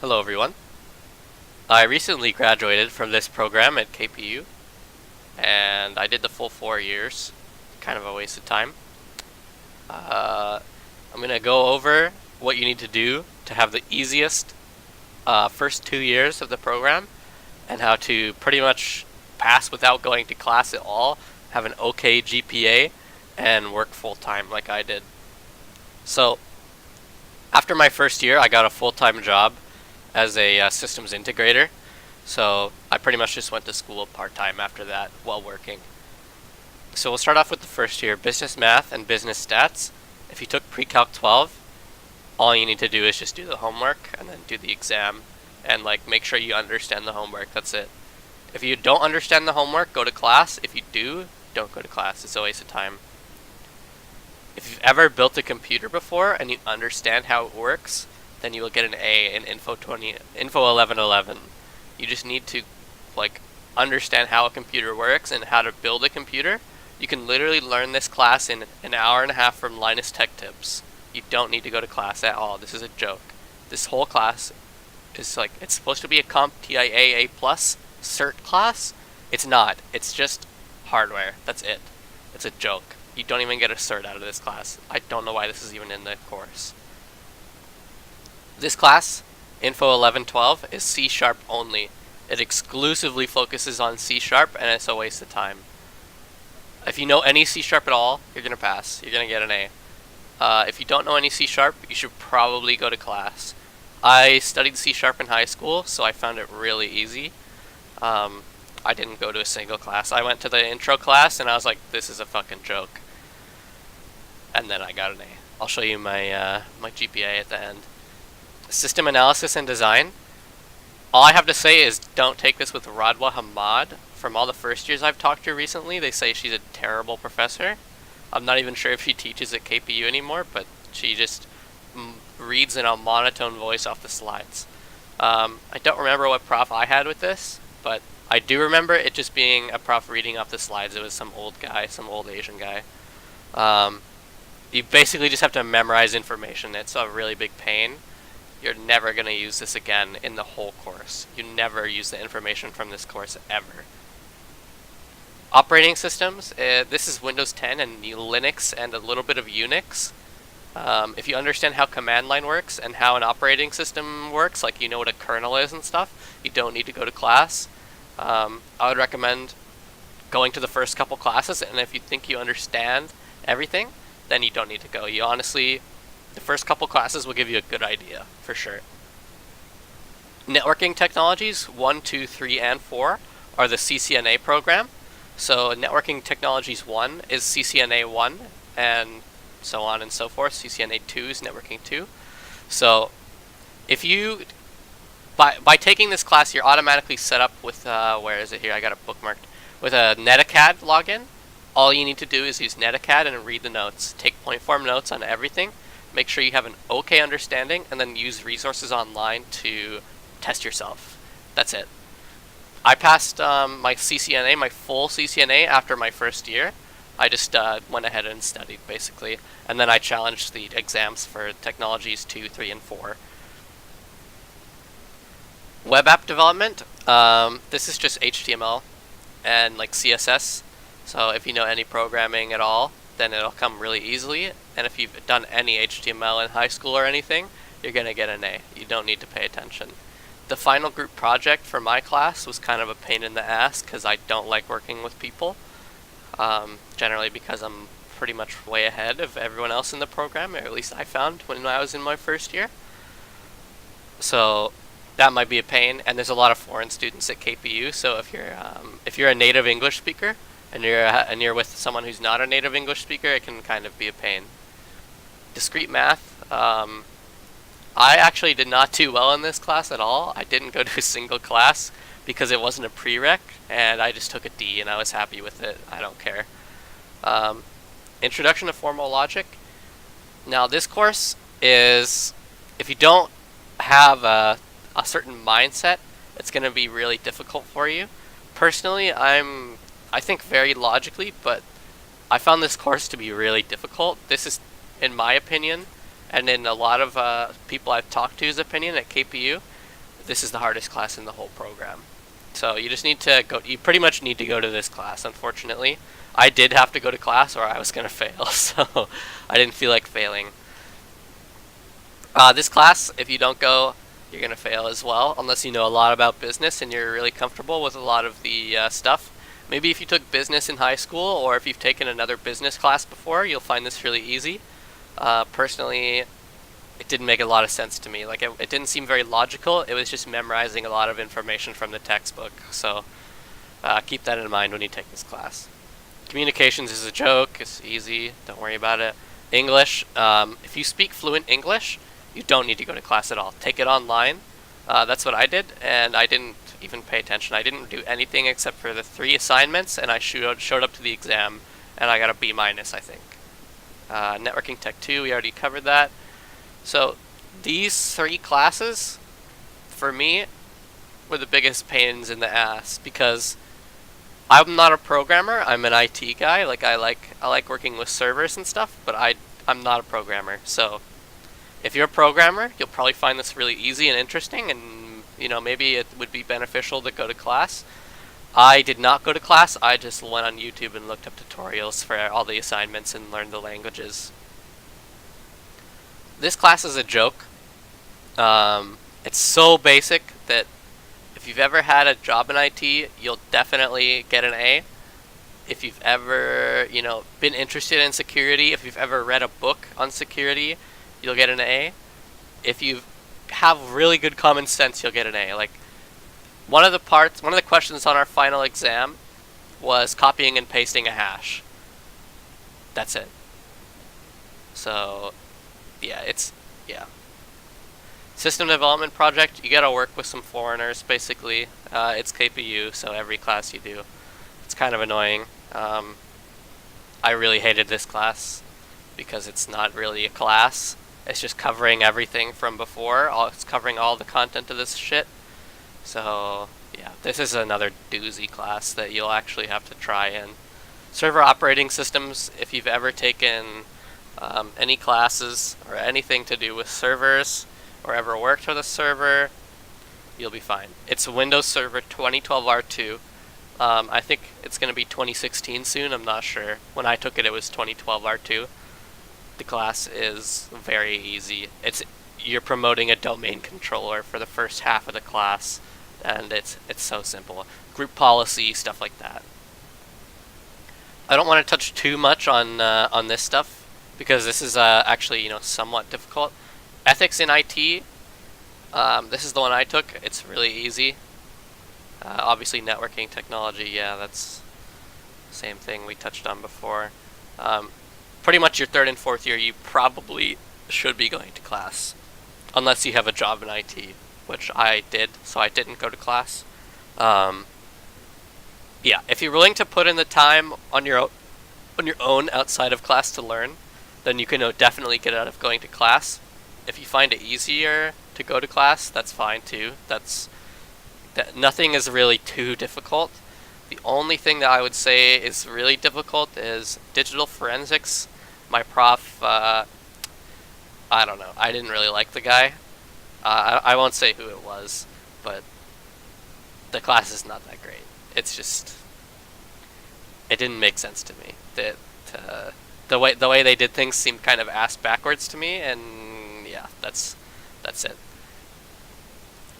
Hello everyone. I recently graduated from this program at KPU and I did the full 4 years. Kind of a waste of time. Uh, I'm going to go over what you need to do to have the easiest first 2 years of the program and how to pretty much pass without going to class at all, have an okay GPA, and work full time like I did. So, after my first year, I got a full time job as a systems integrator. So I pretty much just went to school part-time after that while working. So we'll start off with the first year, business math and business stats. If you took pre-calc 12, all you need to do is just do the homework and then do the exam and make sure you understand the homework. That's it. If you don't understand the homework, go to class. If you do, don't go to class. It's a waste of time. If you've ever built a computer before and you understand how it works, then you will get an A in Info 1111. You just need to understand how a computer works and how to build a computer. You can literally learn this class in an hour and a half from Linus Tech Tips. You don't need to go to class at all. This is a joke. This whole class is it's supposed to be a CompTIA A+ cert class. It's not. It's just hardware. That's it. It's a joke. You don't even get a cert out of this class. I don't know why this is even in the course. This class, Info 1112, is C# only. It exclusively focuses on C# and it's a waste of time. If you know any C# at all, you're going to pass. You're going to get an A. If you don't know any C#, you should probably go to class. I studied C# in high school, so I found it really easy. I didn't go to a single class. I went to the intro class and I was like, this is a fucking joke. And then I got an A. I'll show you my GPA at the end. System analysis and design. All I have to say is don't take this with Radwa Hamad. From all the first years I've talked to recently, they say she's a terrible professor. I'm not even sure if she teaches at KPU anymore, but she just reads in a monotone voice off the slides. I don't remember what prof I had with this, but I do remember it just being a prof reading off the slides. It was some old guy, some old Asian guy. You basically just have to memorize information. It's a really big pain. You're never going to use this again in the whole course. You never use the information from this course ever. Operating systems, this is Windows 10 and Linux and a little bit of Unix. If you understand how command line works and how an operating system works, like you know what a kernel is and stuff, you don't need to go to class. I would recommend going to the first couple classes, and if you think you understand everything, then you don't need to go. You honestly, the first couple classes will give you a good idea, for sure. Networking technologies 1, 2, 3, and 4 are the CCNA program. So networking technologies 1 is CCNA 1, and so on and so forth. CCNA 2 is networking 2. So if you, by taking this class, you're automatically set up with, where is it here? I got it bookmarked. With a Netacad login. All you need to do is use Netacad and read the notes. Take point form notes on everything. Make sure you have an okay understanding, and then use resources online to test yourself. That's it. I passed my CCNA, my full CCNA, after my first year. I just went ahead and studied, basically. And then I challenged the exams for technologies 2, 3, and 4. Web app development. This is just HTML and CSS. So if you know any programming at all, then it'll come really easily. And if you've done any HTML in high school or anything, you're going to get an A. You don't need to pay attention. The final group project for my class was kind of a pain in the ass because I don't like working with people. Generally because I'm pretty much way ahead of everyone else in the program, or at least I found when I was in my first year. So that might be a pain, and there's a lot of foreign students at KPU, so if you're a native English speaker, and you're with someone who's not a native English speaker, it can kind of be a pain. Discrete math. I actually did not do well in this class at all. I didn't go to a single class because it wasn't a prereq, and I just took a D, and I was happy with it. I don't care. Introduction to Formal Logic. Now, this course is, if you don't have a certain mindset, it's going to be really difficult for you. Personally, I think very logically, but I found this course to be really difficult. This is, in my opinion, and in a lot of people I've talked to's opinion at KPU, this is the hardest class in the whole program. So you just need to go, you pretty much need to go to this class, unfortunately. I did have to go to class or I was going to fail, so I didn't feel like failing. This class, if you don't go, you're going to fail as well, unless you know a lot about business and you're really comfortable with a lot of the stuff. Maybe if you took business in high school, or if you've taken another business class before, you'll find this really easy. Personally, it didn't make a lot of sense to me. Like, it didn't seem very logical. It was just memorizing a lot of information from the textbook. So keep that in mind when you take this class. Communications is a joke. It's easy. Don't worry about it. English. If you speak fluent English, you don't need to go to class at all. Take it online. That's what I did, and I didn't even pay attention. I didn't do anything except for the 3 assignments, and I showed up to the exam, and I got a B-, I think. Networking Tech 2, we already covered that. So these 3 classes, for me, were the biggest pains in the ass, because I'm not a programmer. I'm an IT guy. Like, I like working with servers and stuff, but I'm not a programmer. So if you're a programmer, you'll probably find this really easy and interesting, and maybe it would be beneficial to go to class. I did not go to class. I just went on YouTube and looked up tutorials for all the assignments and learned the languages. This class is a joke. It's so basic that if you've ever had a job in IT, you'll definitely get an A. If you've ever, been interested in security, if you've ever read a book on security, you'll get an A. If you have really good common sense, you'll get an A. Like, one of the questions on our final exam was copying and pasting a hash. That's it. So, yeah. System development project, you gotta work with some foreigners, basically. It's KPU, so every class you do. It's kind of annoying. I really hated this class because it's not really a class. It's just covering everything from before. It's covering all the content of this shit. So, yeah, this is another doozy class that you'll actually have to try in. Server operating systems, if you've ever taken any classes or anything to do with servers, or ever worked with a server, you'll be fine. It's Windows Server 2012 R2. I think it's going to be 2016 soon, I'm not sure. When I took it, it was 2012 R2. The class is very easy. You're promoting a domain controller for the first half of the class, and it's so simple. Group policy, stuff like that. I don't want to touch too much on this stuff, because this is actually somewhat difficult. Ethics in IT. This is the one I took. It's really easy. Obviously, networking technology. Yeah, that's the same thing we touched on before. Pretty much your 3rd and 4th year, you probably should be going to class, unless you have a job in IT, which I did, so I didn't go to class. Yeah, if you're willing to put in the time on your own outside of class to learn, then you can definitely get out of going to class. If you find it easier to go to class, that's fine too. Nothing is really too difficult. The only thing that I would say is really difficult is digital forensics. My prof, I don't know. I didn't really like the guy. I won't say who it was, but the class is not that great. It's just, it didn't make sense to me. The way they did things seemed kind of ass backwards to me, and yeah, that's it.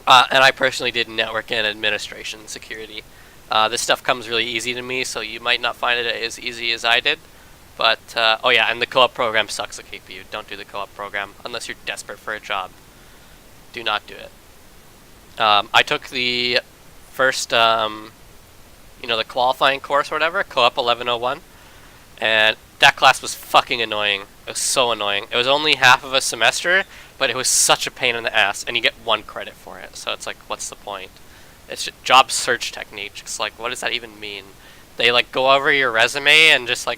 And I personally did network and administration security. This stuff comes really easy to me, so you might not find it as easy as I did. But, oh yeah, and the co-op program sucks at KPU. Don't do the co-op program unless you're desperate for a job. Do not do it. I took the first, the qualifying course or whatever, Co-op 1101, and that class was fucking annoying. It was so annoying. It was only half of a semester, but it was such a pain in the ass, and you get 1 credit for it, so it's like, what's the point? It's just job search techniques. Like, what does that even mean? They, go over your resume and just,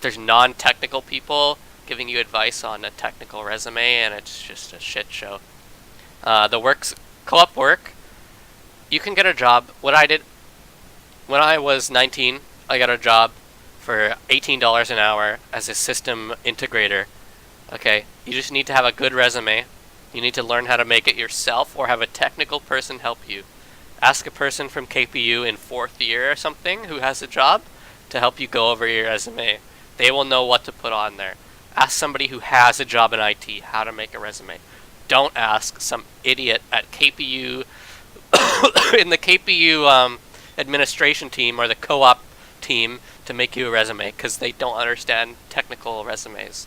there's non-technical people giving you advice on a technical resume, and it's just a shit show. Co-op work, you can get a job. What I did, when I was 19, I got a job for $18 an hour as a system integrator. Okay, you just need to have a good resume, You need to learn how to make it yourself or have a technical person help you. Ask a person from KPU in 4th year or something who has a job to help you go over your resume. They will know what to put on there. Ask somebody who has a job in IT how to make a resume. Don't ask some idiot at KPU in the KPU administration team or the co-op team to make you a resume, because they don't understand technical resumes.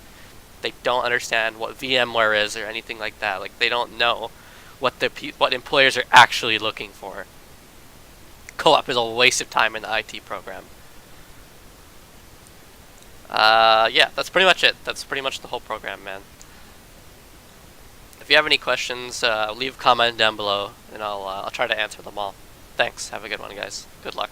They don't understand what VMware is or anything like that. Like, they don't know what employers are actually looking for. Co-op is a waste of time in the IT program. Yeah, that's pretty much it. That's pretty much the whole program, man. If you have any questions, leave a comment down below, and I'll try to answer them all. Thanks. Have a good one, guys. Good luck.